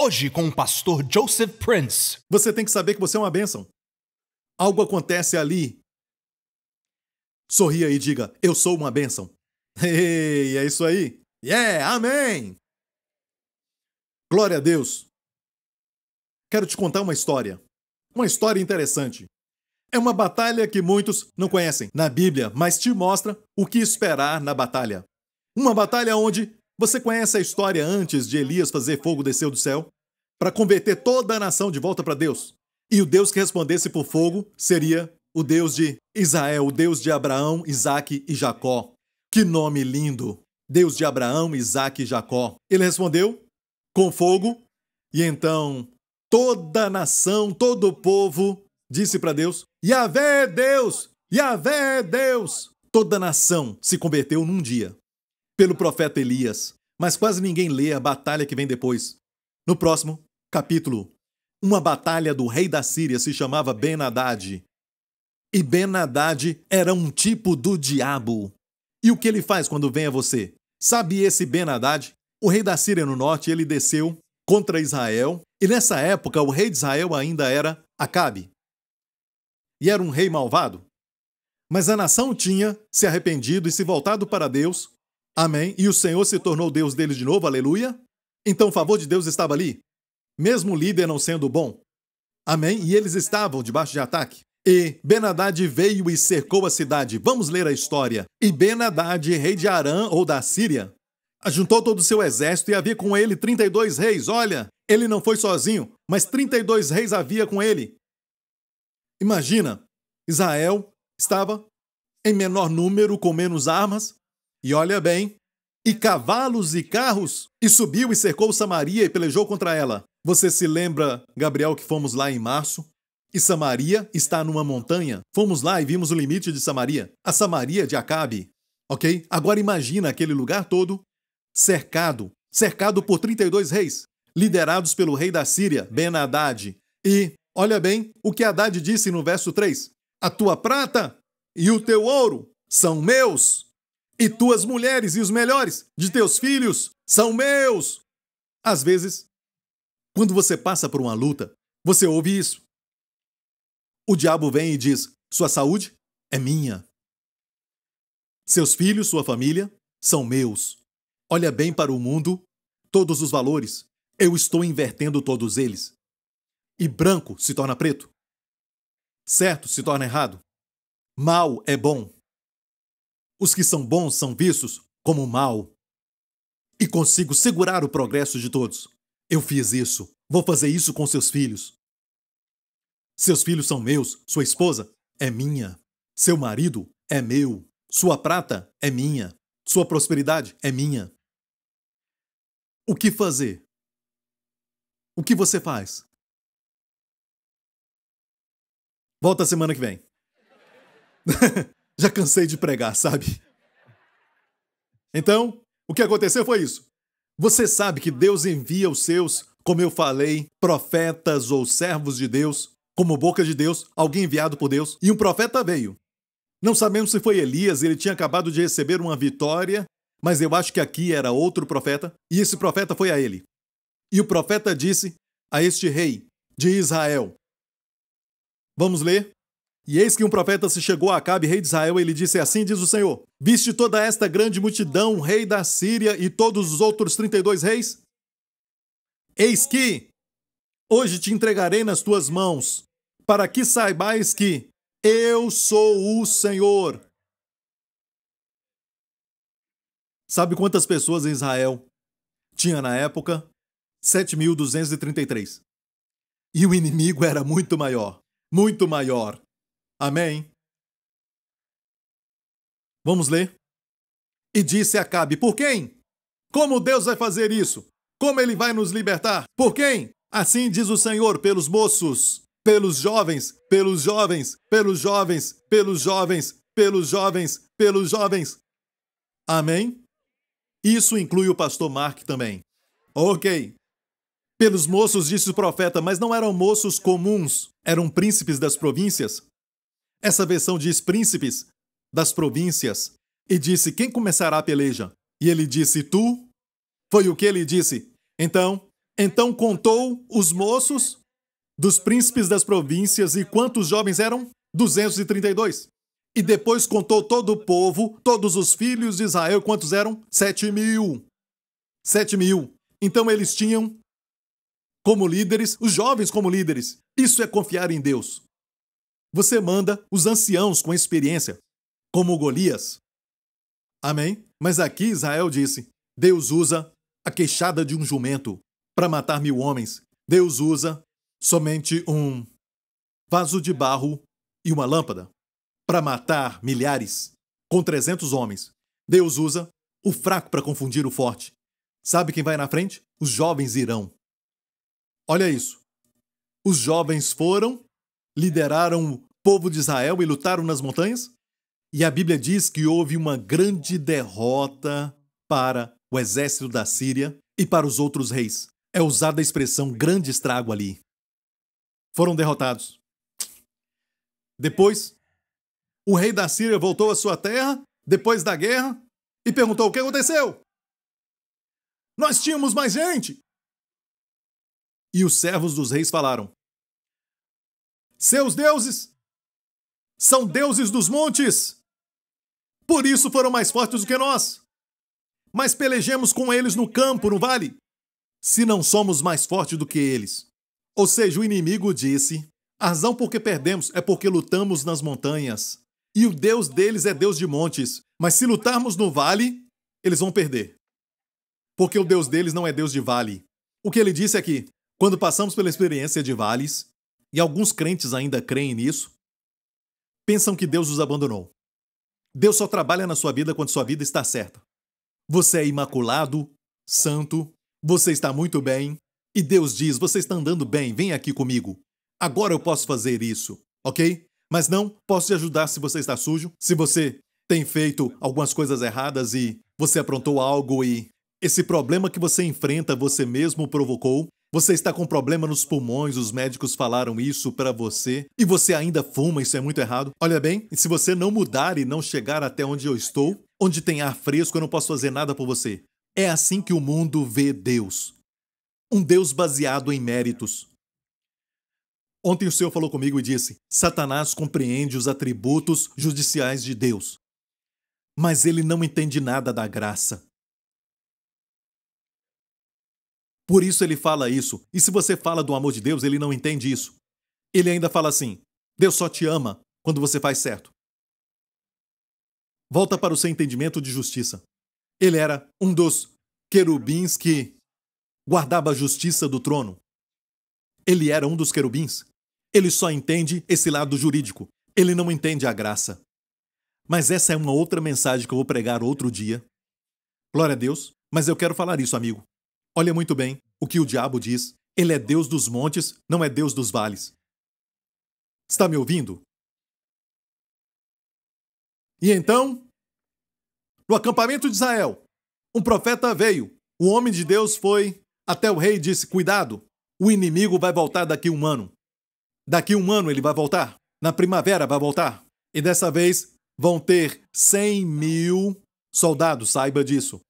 Hoje com o pastor Joseph Prince. Você tem que saber que você é uma bênção. Algo acontece ali. Sorria e diga, eu sou uma bênção. Ei, é isso aí. Amém! Glória a Deus. Quero te contar uma história. Uma história interessante. É uma batalha que muitos não conhecem na Bíblia, mas te mostra o que esperar na batalha. Uma batalha onde você conhece a história antes de Elias fazer fogo descer do céu para converter toda a nação de volta para Deus. E o Deus que respondesse por fogo seria o Deus de Israel, o Deus de Abraão, Isaque e Jacó. Que nome lindo! Deus de Abraão, Isaque e Jacó. Ele respondeu com fogo e então toda a nação, todo o povo disse para Deus, Yahvé é Deus! Yahvé é Deus! Toda a nação se converteu num dia pelo profeta Elias. Mas quase ninguém lê a batalha que vem depois. No próximo capítulo, uma batalha do rei da Síria se chamava Ben-Hadad. E Ben-Hadad era um tipo do diabo. E o que ele faz quando vem a você? Sabe esse Ben-Hadad? O rei da Síria no norte, ele desceu contra Israel. E nessa época, o rei de Israel ainda era Acabe. E era um rei malvado. Mas a nação tinha se arrependido e se voltado para Deus. Amém. E o Senhor se tornou Deus deles de novo. Aleluia. Então o favor de Deus estava ali. Mesmo o líder não sendo bom. Amém. E eles estavam debaixo de ataque. E Ben-Hadad veio e cercou a cidade. Vamos ler a história. E Ben-Hadad, rei de Arã ou da Síria, ajuntou todo o seu exército e havia com ele 32 reis. Olha, ele não foi sozinho, mas 32 reis havia com ele. Imagina, Israel estava em menor número, com menos armas, e olha bem, e cavalos e carros, e subiu e cercou Samaria e pelejou contra ela. Você se lembra, Gabriel, que fomos lá em março? E Samaria está numa montanha. Fomos lá e vimos o limite de Samaria. A Samaria de Acabe. Ok? Agora imagina aquele lugar todo cercado por 32 reis, liderados pelo rei da Síria, Ben-Hadad. E olha bem o que Hadad disse no verso 3. A tua prata e o teu ouro são meus, e tuas mulheres e os melhores de teus filhos são meus. Às vezes, quando você passa por uma luta, você ouve isso. O diabo vem e diz, sua saúde é minha. Seus filhos, sua família, são meus. Olha bem para o mundo, todos os valores. Eu estou invertendo todos eles. E branco se torna preto. Certo se torna errado. Mal é bom. Os que são bons são vistos como mal. E consigo segurar o progresso de todos. Eu fiz isso. Vou fazer isso com seus filhos. Seus filhos são meus. Sua esposa é minha. Seu marido é meu. Sua prata é minha. Sua prosperidade é minha. O que fazer? O que você faz? Volta semana que vem. Já cansei de pregar, sabe? Então, o que aconteceu foi isso. Você sabe que Deus envia os seus, como eu falei, profetas ou servos de Deus, como boca de Deus, alguém enviado por Deus, e um profeta veio. Não sabemos se foi Elias, ele tinha acabado de receber uma vitória, mas eu acho que aqui era outro profeta, e esse profeta foi a ele. E o profeta disse a este rei de Israel. Vamos ler? E eis que um profeta se chegou a Acabe, rei de Israel, e ele disse, assim diz o Senhor, viste toda esta grande multidão, rei da Síria e todos os outros 32 reis? Eis que hoje te entregarei nas tuas mãos, para que saibais que eu sou o Senhor. Sabe quantas pessoas em Israel tinha na época? 7.233. E o inimigo era muito maior. Muito maior. Amém? Vamos ler? E disse Acabe, por quem? Como Deus vai fazer isso? Como ele vai nos libertar? Por quem? Assim diz o Senhor, pelos moços, pelos jovens, pelos jovens, pelos jovens, pelos jovens, pelos jovens, pelos jovens. Amém? Isso inclui o pastor Mark também. Ok. Pelos moços, disse o profeta, mas não eram moços comuns, eram príncipes das províncias. Essa versão diz príncipes das províncias. E disse, quem começará a peleja? E ele disse, tu? Foi o que ele disse. Então, Então contou os moços dos príncipes das províncias, e quantos jovens eram? 232. E depois contou todo o povo, todos os filhos de Israel, quantos eram? 7.000. 7.000. Então eles tinham como líderes, os jovens como líderes. Isso é confiar em Deus. Você manda os anciãos com experiência, como Golias. Amém? Mas aqui Israel disse, Deus usa a queixada de um jumento para matar 1.000 homens. Deus usa somente um vaso de barro e uma lâmpada para matar milhares com 300 homens. Deus usa o fraco para confundir o forte. Sabe quem vai na frente? Os jovens irão. Olha isso. Os jovens foram, lideraram o povo de Israel e lutaram nas montanhas. E a Bíblia diz que houve uma grande derrota para o exército da Síria e para os outros reis. É usada a expressão grande estrago ali. Foram derrotados. Depois, o rei da Síria voltou à sua terra, depois da guerra, e perguntou: o que aconteceu? Nós tínhamos mais gente. E os servos dos reis falaram: seus deuses são deuses dos montes, por isso foram mais fortes do que nós. Mas pelejemos com eles no campo, no vale, se não somos mais fortes do que eles. Ou seja, o inimigo disse: a razão por que perdemos é porque lutamos nas montanhas. E o Deus deles é Deus de montes. Mas se lutarmos no vale, eles vão perder. Porque o Deus deles não é Deus de vale. O que ele disse é que, quando passamos pela experiência de vales, e alguns crentes ainda creem nisso, pensam que Deus os abandonou. Deus só trabalha na sua vida quando sua vida está certa. Você é imaculado, santo, você está muito bem, e Deus diz: você está andando bem, vem aqui comigo. Agora eu posso fazer isso, ok? Mas não posso te ajudar se você está sujo, se você tem feito algumas coisas erradas e você aprontou algo e esse problema que você enfrenta você mesmo provocou. Você está com problema nos pulmões, os médicos falaram isso para você e você ainda fuma, isso é muito errado. Olha bem, se você não mudar e não chegar até onde eu estou, onde tem ar fresco, eu não posso fazer nada por você. É assim que o mundo vê Deus. Um Deus baseado em méritos. Ontem o Senhor falou comigo e disse: Satanás compreende os atributos judiciais de Deus, mas ele não entende nada da graça. Por isso ele fala isso. E se você fala do amor de Deus, ele não entende isso. Ele ainda fala assim: Deus só te ama quando você faz certo. Volta para o seu entendimento de justiça. Ele era um dos querubins que guardava a justiça do trono. Ele era um dos querubins. Ele só entende esse lado jurídico. Ele não entende a graça. Mas essa é uma outra mensagem que eu vou pregar outro dia. Glória a Deus. Mas eu quero falar isso, amigo. Olha muito bem o que o diabo diz. Ele é Deus dos montes, não é Deus dos vales. Está me ouvindo? E então, no acampamento de Israel, um profeta veio. O homem de Deus foi até o rei e disse: cuidado, o inimigo vai voltar daqui a 1 ano. Daqui a 1 ano ele vai voltar. Na primavera vai voltar. E dessa vez vão ter 100.000 soldados, saiba disso.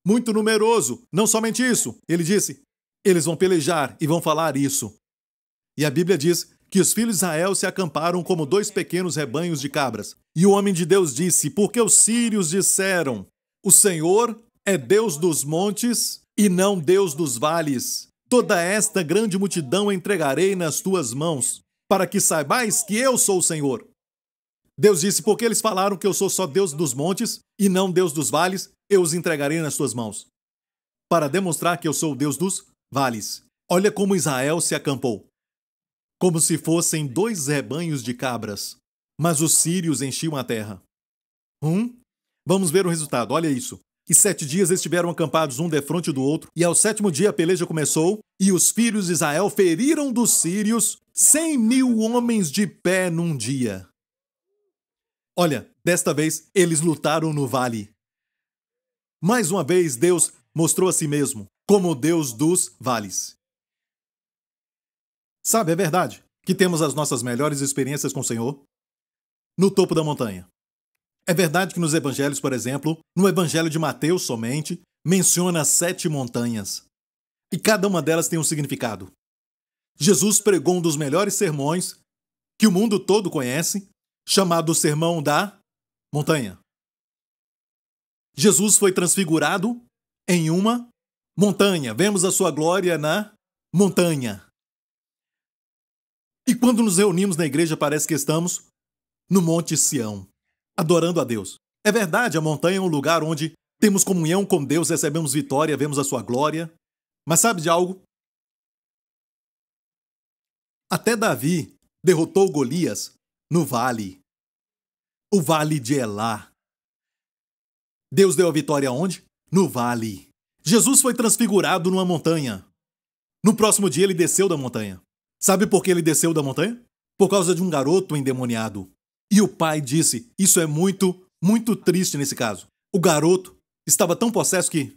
Muito numeroso. Não somente isso. Ele disse: eles vão pelejar e vão falar isso. E a Bíblia diz que os filhos de Israel se acamparam como 2 pequenos rebanhos de cabras. E o homem de Deus disse: porque os sírios disseram: o Senhor é Deus dos montes e não Deus dos vales. Toda esta grande multidão entregarei nas tuas mãos, para que saibais que eu sou o Senhor. Deus disse: porque eles falaram que eu sou só Deus dos montes e não Deus dos vales, eu os entregarei nas tuas mãos. Para demonstrar que eu sou o Deus dos vales. Olha como Israel se acampou. Como se fossem 2 rebanhos de cabras. Mas os sírios enchiam a terra. Vamos ver o resultado, olha isso. E 7 dias estiveram acampados um defronte do outro, e ao 7º dia a peleja começou, e os filhos de Israel feriram dos sírios 100.000 homens de pé num dia. Olha, desta vez eles lutaram no vale. Mais uma vez Deus mostrou a si mesmo como o Deus dos vales. Sabe, é verdade que temos as nossas melhores experiências com o Senhor no topo da montanha. É verdade que nos evangelhos, por exemplo, no evangelho de Mateus somente, menciona 7 montanhas. E cada uma delas tem um significado. Jesus pregou um dos melhores sermões que o mundo todo conhece, chamado Sermão da Montanha. Jesus foi transfigurado em uma montanha. Vemos a sua glória na montanha. E quando nos reunimos na igreja, parece que estamos no Monte Sião, adorando a Deus. É verdade, a montanha é um lugar onde temos comunhão com Deus, recebemos vitória, vemos a sua glória. Mas sabe de algo? Até Davi derrotou Golias no vale. O vale de Elá. Deus deu a vitória onde? No vale. Jesus foi transfigurado numa montanha. No próximo dia ele desceu da montanha. Sabe por que ele desceu da montanha? Por causa de um garoto endemoniado. E o pai disse, isso é muito, muito triste nesse caso. O garoto estava tão possesso que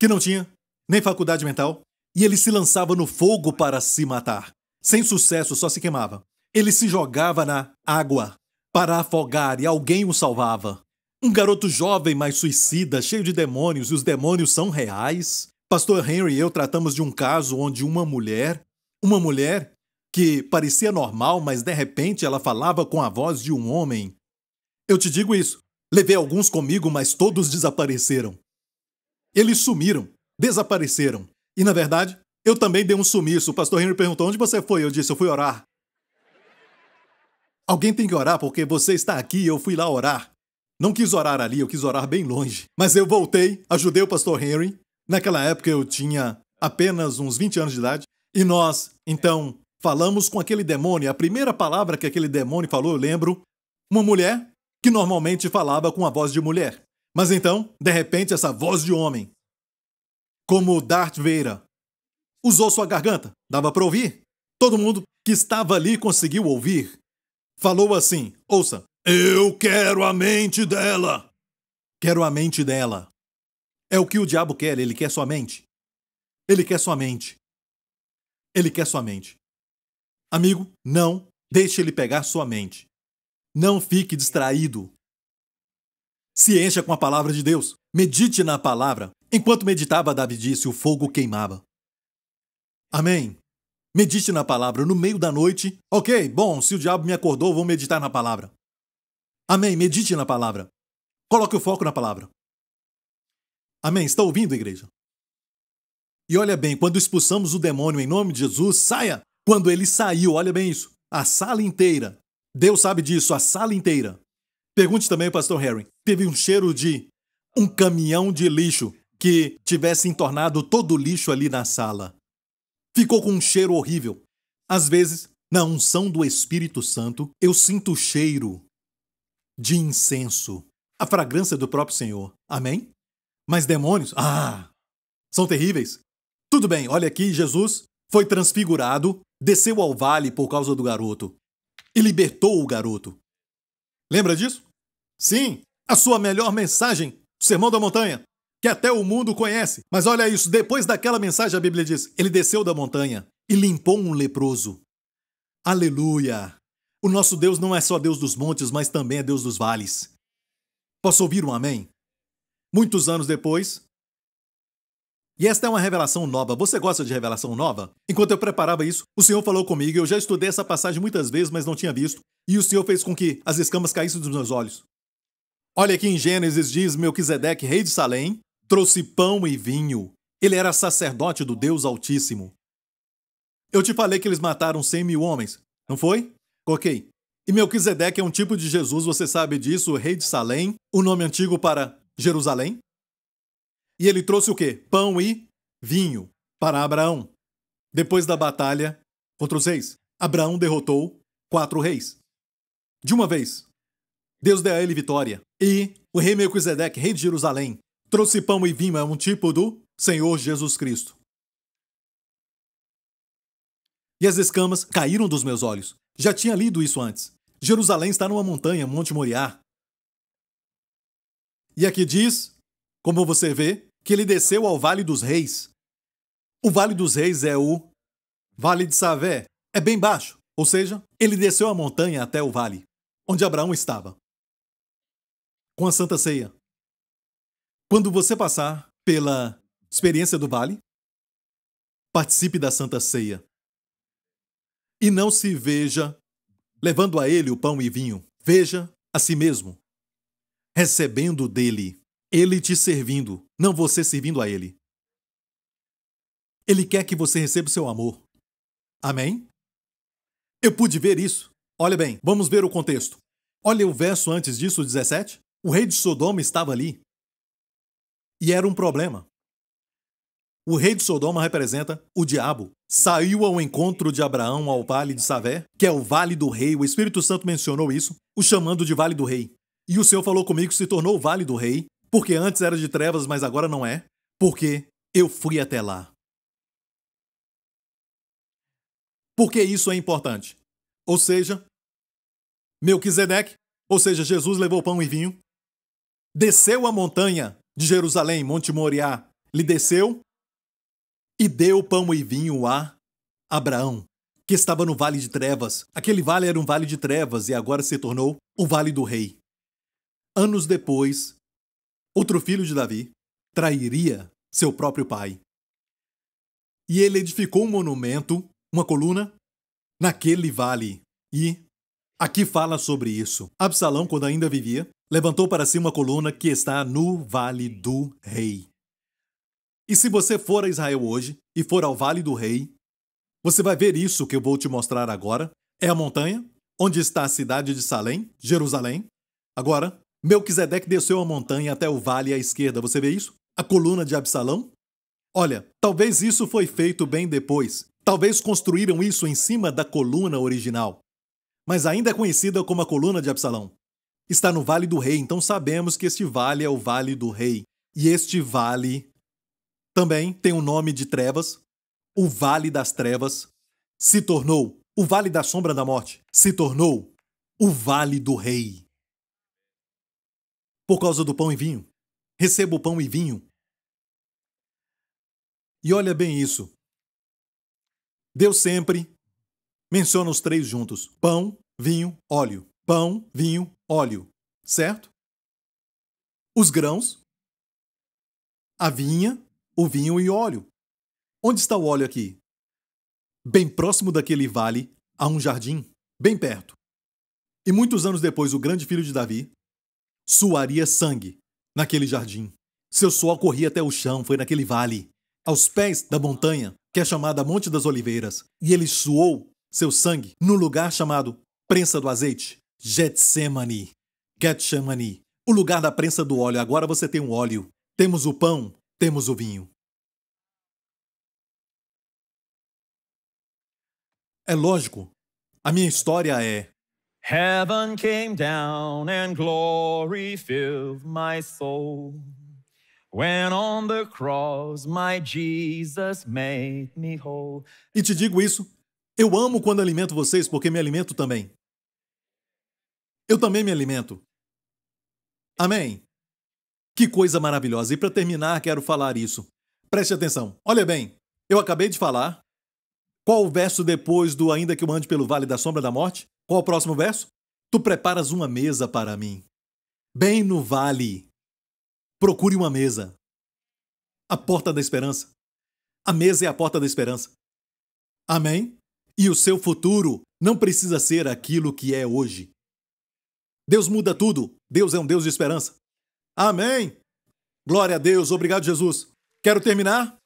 não tinha nem faculdade mental. E ele se lançava no fogo para se matar. Sem sucesso, só se queimava. Ele se jogava na água para afogar e alguém o salvava. Um garoto jovem, mas suicida, cheio de demônios, e os demônios são reais. Pastor Henry e eu tratamos de um caso onde uma mulher que parecia normal, mas de repente ela falava com a voz de um homem. Eu te digo isso, levei alguns comigo, mas todos desapareceram. Eles sumiram, desapareceram. E na verdade, eu também dei um sumiço. O pastor Henry perguntou, onde você foi? Eu disse, eu fui orar. Alguém tem que orar porque você está aqui e eu fui lá orar. Não quis orar ali, eu quis orar bem longe. Mas eu voltei, ajudei o pastor Henry. Naquela época eu tinha apenas uns 20 anos de idade. E nós, então, falamos com aquele demônio. A primeira palavra que aquele demônio falou, eu lembro, uma mulher que normalmente falava com a voz de mulher. Mas então, de repente, essa voz de homem, como Darth Vader, usou sua garganta. Dava para ouvir. Todo mundo que estava ali conseguiu ouvir. Falou assim, ouça, eu quero a mente dela. Quero a mente dela. É o que o diabo quer, ele quer sua mente. Ele quer sua mente. Ele quer sua mente. Amigo, não deixe ele pegar sua mente. Não fique distraído. Se encha com a palavra de Deus. Medite na palavra. Enquanto meditava, Davi disse, o fogo queimava. Amém. Medite na palavra no meio da noite. Ok, bom, se o diabo me acordou, vou meditar na palavra. Amém, medite na palavra. Coloque o foco na palavra. Amém, está ouvindo, igreja? E olha bem, quando expulsamos o demônio em nome de Jesus, saia! Quando ele saiu, olha bem isso, a sala inteira. Deus sabe disso, a sala inteira. Pergunte também ao pastor Harry. Teve um cheiro de um caminhão de lixo que tivesse entornado todo o lixo ali na sala. Ficou com um cheiro horrível. Às vezes, na unção do Espírito Santo, eu sinto o cheiro de incenso. A fragrância do próprio Senhor. Amém? Mas demônios? São terríveis. Tudo bem, olha aqui, Jesus foi transfigurado, desceu ao vale por causa do garoto e libertou o garoto. Lembra disso? Sim, a sua melhor mensagem, o Sermão da Montanha, que até o mundo conhece. Mas olha isso, depois daquela mensagem a Bíblia diz, ele desceu da montanha e limpou um leproso. Aleluia! O nosso Deus não é só Deus dos montes, mas também é Deus dos vales. Posso ouvir um amém? Muitos anos depois, e esta é uma revelação nova. Você gosta de revelação nova? Enquanto eu preparava isso, o Senhor falou comigo. Eu já estudei essa passagem muitas vezes, mas não tinha visto. E o Senhor fez com que as escamas caíssem dos meus olhos. Olha aqui em Gênesis diz, Melquisedeque, rei de Salém, trouxe pão e vinho. Ele era sacerdote do Deus Altíssimo. Eu te falei que eles mataram 100.000 homens, não foi? Ok. E Melquisedeque é um tipo de Jesus, você sabe disso, o rei de Salém, o nome antigo para Jerusalém. E ele trouxe o quê? Pão e vinho para Abraão. Depois da batalha contra os reis, Abraão derrotou 4 reis. De uma vez, Deus deu a ele vitória. E o rei Melquisedeque, rei de Jerusalém, trouxe pão e vinho, é um tipo do Senhor Jesus Cristo. E as escamas caíram dos meus olhos. Já tinha lido isso antes. Jerusalém está numa montanha, Monte Moriá. E aqui diz, como você vê, que ele desceu ao Vale dos Reis. O Vale dos Reis é o Vale de Savé. É bem baixo, ou seja, ele desceu a montanha até o vale, onde Abraão estava, com a Santa Ceia. Quando você passar pela experiência do vale, participe da Santa Ceia. E não se veja levando a ele o pão e vinho. Veja a si mesmo, recebendo dele, ele te servindo, não você servindo a ele. Ele quer que você receba o seu amor. Amém? Eu pude ver isso. Olha bem, vamos ver o contexto. Olha o verso antes disso, 17. O rei de Sodoma estava ali. E era um problema. O rei de Sodoma representa o diabo. Saiu ao encontro de Abraão ao vale de Savé, que é o vale do rei. O Espírito Santo mencionou isso, o chamando de vale do rei. E o Senhor falou comigo que se tornou o vale do rei, porque antes era de trevas, mas agora não é, porque eu fui até lá. Por que isso é importante? Ou seja, Melquisedeque, ou seja, Jesus levou pão e vinho, desceu a montanha de Jerusalém, Monte Moriá, lhe desceu e deu pão e vinho a Abraão, que estava no vale de trevas. Aquele vale era um vale de trevas e agora se tornou o vale do rei. Anos depois, outro filho de Davi trairia seu próprio pai. E ele edificou um monumento, uma coluna, naquele vale. E aqui fala sobre isso. Absalão, quando ainda vivia, levantou para si uma coluna que está no vale do rei. E se você for a Israel hoje e for ao Vale do Rei, você vai ver isso que eu vou te mostrar agora. É a montanha onde está a cidade de Salém, Jerusalém. Agora, Melquisedeque desceu a montanha até o vale à esquerda. Você vê isso? A coluna de Absalão? Olha, talvez isso foi feito bem depois. Talvez construíram isso em cima da coluna original. Mas ainda é conhecida como a coluna de Absalão. Está no Vale do Rei, então sabemos que este vale é o Vale do Rei. E este vale também tem o nome de trevas. O Vale das Trevas se tornou o Vale da Sombra da Morte, se tornou o Vale do Rei. Por causa do pão e vinho. Receba o pão e vinho. E olha bem isso. Deus sempre menciona os três juntos. Pão, vinho, óleo. Pão, vinho, óleo. Certo? Os grãos, a vinha, o vinho e o óleo. Onde está o óleo aqui? Bem próximo daquele vale, há um jardim, bem perto. E muitos anos depois, o grande filho de Davi suaria sangue naquele jardim. Seu suor corria até o chão, foi naquele vale, aos pés da montanha, que é chamada Monte das Oliveiras. E ele suou seu sangue no lugar chamado Prensa do Azeite, Getsemane, o lugar da prensa do óleo. Agora você tem o óleo, temos o pão, temos o vinho. É lógico, a minha história é: Heaven came down and glory filled my soul. When on the cross my Jesus made me whole. E te digo isso, eu amo quando alimento vocês porque me alimento também. Eu também me alimento. Amém? Que coisa maravilhosa. E para terminar, quero falar isso. Preste atenção. Olha bem, eu acabei de falar. Qual o verso depois do ainda que eu ande pelo vale da sombra da morte? Qual o próximo verso? Tu preparas uma mesa para mim. Bem no vale. Procure uma mesa. A porta da esperança. A mesa é a porta da esperança. Amém? E o seu futuro não precisa ser aquilo que é hoje. Deus muda tudo. Deus é um Deus de esperança. Amém? Glória a Deus. Obrigado, Jesus. Quero terminar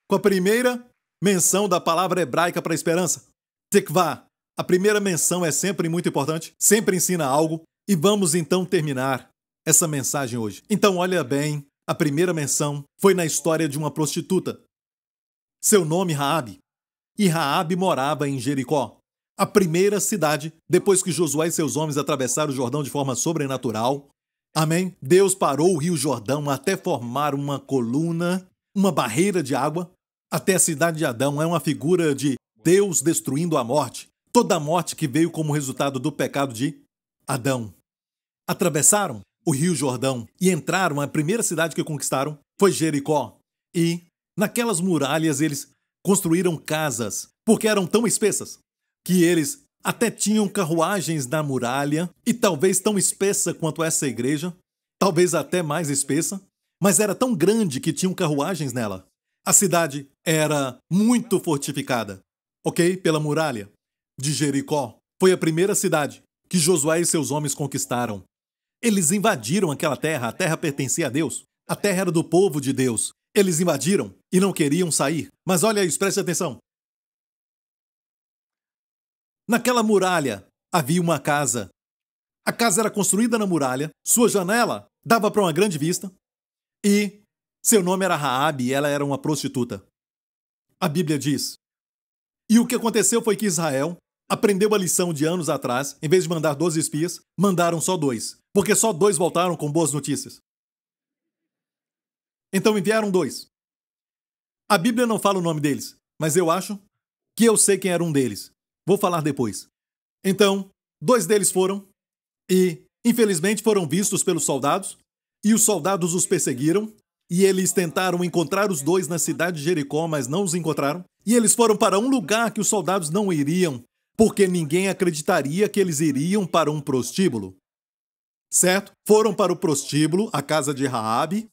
com a primeira menção da palavra hebraica para esperança. Tekvá. A primeira menção é sempre muito importante, sempre ensina algo. E vamos então terminar essa mensagem hoje. Então olha bem, a primeira menção foi na história de uma prostituta. Seu nome Raabe. E Raabe morava em Jericó, a primeira cidade depois que Josué e seus homens atravessaram o Jordão de forma sobrenatural. Amém? Deus parou o rio Jordão até formar uma coluna, uma barreira de água. Até a cidade de Adão é uma figura de Deus destruindo a morte. Toda a morte que veio como resultado do pecado de Adão. Atravessaram o rio Jordão e entraram. A primeira cidade que conquistaram foi Jericó. E naquelas muralhas eles construíram casas, porque eram tão espessas que eles até tinham carruagens na muralha, e talvez tão espessa quanto essa igreja, talvez até mais espessa, mas era tão grande que tinham carruagens nela. A cidade era muito fortificada, ok? Pela muralha de Jericó. Foi a primeira cidade que Josué e seus homens conquistaram. Eles invadiram aquela terra, a terra pertencia a Deus. A terra era do povo de Deus. Eles invadiram e não queriam sair. Mas olha isso, preste atenção. Naquela muralha havia uma casa. A casa era construída na muralha, sua janela dava para uma grande vista e seu nome era Raabe e ela era uma prostituta. A Bíblia diz: e o que aconteceu foi que Israel aprendeu a lição de anos atrás. Em vez de mandar 12 espias, mandaram só 2, porque só 2 voltaram com boas notícias. Então enviaram 2. A Bíblia não fala o nome deles, mas eu acho que eu sei quem era um deles. Vou falar depois. Então, 2 deles foram e, infelizmente, foram vistos pelos soldados, e os soldados os perseguiram, e eles tentaram encontrar os 2 na cidade de Jericó, mas não os encontraram, e eles foram para um lugar que os soldados não iriam, porque ninguém acreditaria que eles iriam para um prostíbulo. Certo? Foram para o prostíbulo, a casa de Raabe,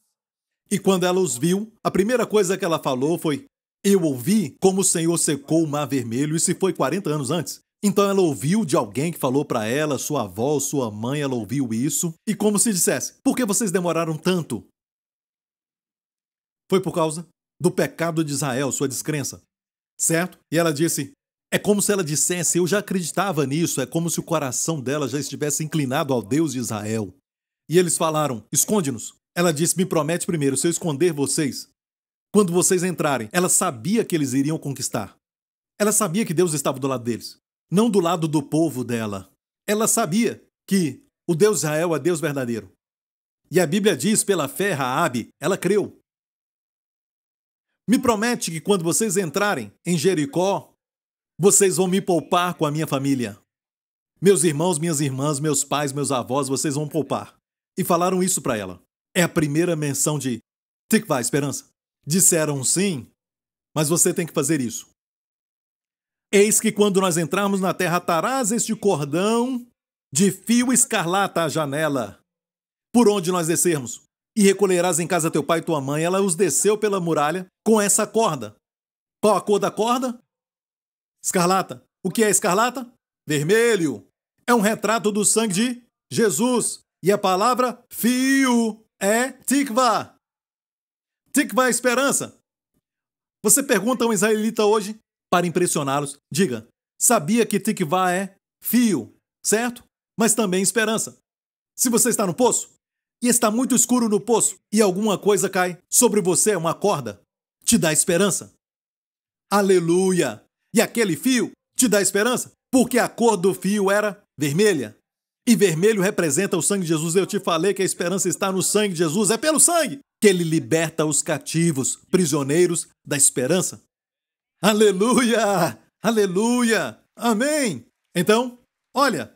e quando ela os viu, a primeira coisa que ela falou foi: eu ouvi como o Senhor secou o Mar Vermelho, e se foi 40 anos antes. Então ela ouviu de alguém que falou para ela, sua avó, sua mãe, ela ouviu isso, e como se dissesse: por que vocês demoraram tanto? Foi por causa do pecado de Israel, sua descrença. Certo? E ela disse: é como se ela dissesse: eu já acreditava nisso, é como se o coração dela já estivesse inclinado ao Deus de Israel. E eles falaram: esconde-nos. Ela disse: me promete primeiro, se eu esconder vocês, quando vocês entrarem. Ela sabia que eles iriam conquistar. Ela sabia que Deus estava do lado deles, não do lado do povo dela. Ela sabia que o Deus de Israel é Deus verdadeiro. E a Bíblia diz, pela fé, Raabe, ela creu. Me promete que quando vocês entrarem em Jericó, vocês vão me poupar com a minha família. Meus irmãos, minhas irmãs, meus pais, meus avós, vocês vão poupar. E falaram isso para ela. É a primeira menção de Tikvah, esperança. Disseram sim, mas você tem que fazer isso. Eis que quando nós entrarmos na terra, atarás este cordão de fio escarlata à janela, por onde nós descermos, e recolherás em casa teu pai e tua mãe. Ela os desceu pela muralha com essa corda. Qual a cor da corda? Escarlata. O que é escarlata? Vermelho. É um retrato do sangue de Jesus. E a palavra fio é Tikvah. Tikvah é esperança. Você pergunta a um israelita hoje, para impressioná-los, diga: sabia que Tikvah é fio, certo? Mas também esperança. Se você está no poço, e está muito escuro no poço, e alguma coisa cai sobre você, uma corda, te dá esperança. Aleluia! E aquele fio te dá esperança, porque a cor do fio era vermelha. E vermelho representa o sangue de Jesus. Eu te falei que a esperança está no sangue de Jesus. É pelo sangue que ele liberta os cativos, prisioneiros da esperança. Aleluia! Aleluia! Amém! Então, olha,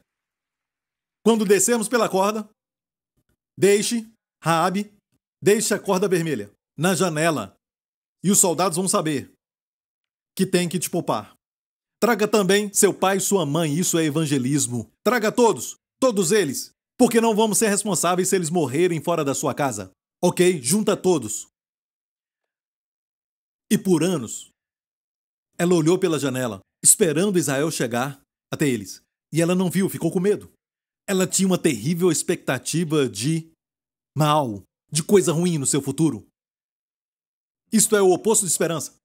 quando descermos pela corda, deixe, Raabe, deixe a corda vermelha na janela, e os soldados vão saber que tem que te poupar. Traga também seu pai e sua mãe, isso é evangelismo. Traga todos, todos eles, porque não vamos ser responsáveis se eles morrerem fora da sua casa. Ok? Junta todos. E por anos, ela olhou pela janela, esperando Israel chegar até eles. E ela não viu, ficou com medo. Ela tinha uma terrível expectativa de mal, de coisa ruim no seu futuro. Isto é o oposto de esperança.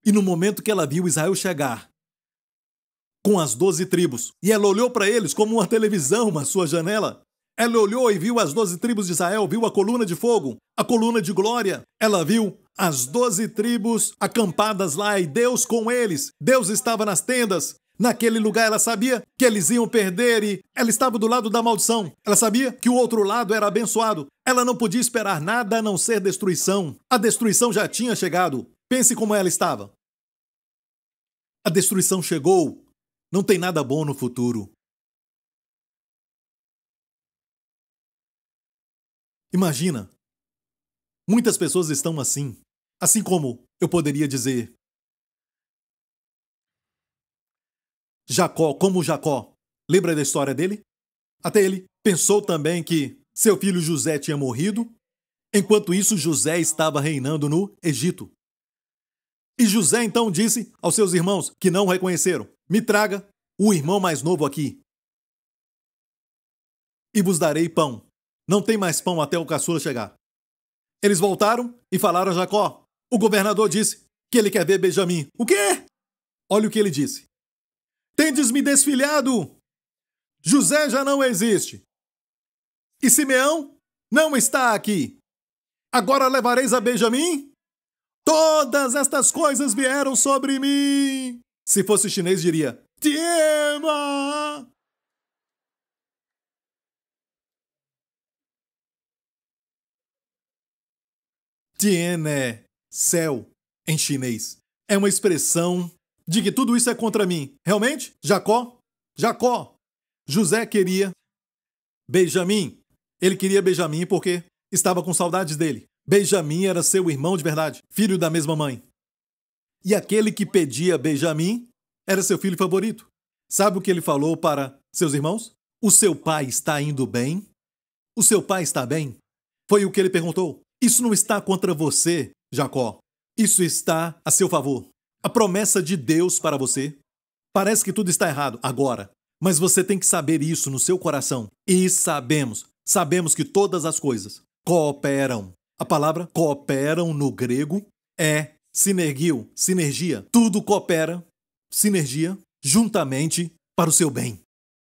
E no momento que ela viu Israel chegar, com as 12 tribos, e ela olhou para eles como uma televisão à sua janela, ela olhou e viu as 12 tribos de Israel, viu a coluna de fogo, a coluna de glória. Ela viu as 12 tribos acampadas lá e Deus com eles. Deus estava nas tendas. Naquele lugar ela sabia que eles iam perder e ela estava do lado da maldição. Ela sabia que o outro lado era abençoado. Ela não podia esperar nada a não ser destruição. A destruição já tinha chegado. Pense como ela estava. A destruição chegou. Não tem nada bom no futuro. Imagina. Muitas pessoas estão assim. Assim como eu poderia dizer Jacó, como Jacó. Lembra da história dele? Até ele pensou também que seu filho José tinha morrido. Enquanto isso, José estava reinando no Egito. E José então disse aos seus irmãos que não o reconheceram: me traga o irmão mais novo aqui, e vos darei pão. Não tem mais pão até o caçula chegar. Eles voltaram e falaram a Jacó. O governador disse que ele quer ver Benjamim. O quê? Olha o que ele disse. Tendes me desfilhado. José já não existe. E Simeão não está aqui. Agora levareis a Benjamim? Todas estas coisas vieram sobre mim. Se fosse chinês, diria: Tiema! Tien é céu em chinês. É uma expressão de que tudo isso é contra mim. Realmente? Jacó? José queria Benjamim. Ele queria Benjamim porque estava com saudades dele. Benjamim era seu irmão de verdade, filho da mesma mãe. E aquele que pedia Benjamim era seu filho favorito. Sabe o que ele falou para seus irmãos? O seu pai está indo bem? O seu pai está bem? Foi o que ele perguntou. Isso não está contra você, Jacó. Isso está a seu favor. A promessa de Deus para você. Parece que tudo está errado agora, mas você tem que saber isso no seu coração. E sabemos que todas as coisas cooperam. A palavra cooperam no grego é sinergia. Tudo coopera, sinergia, juntamente para o seu bem.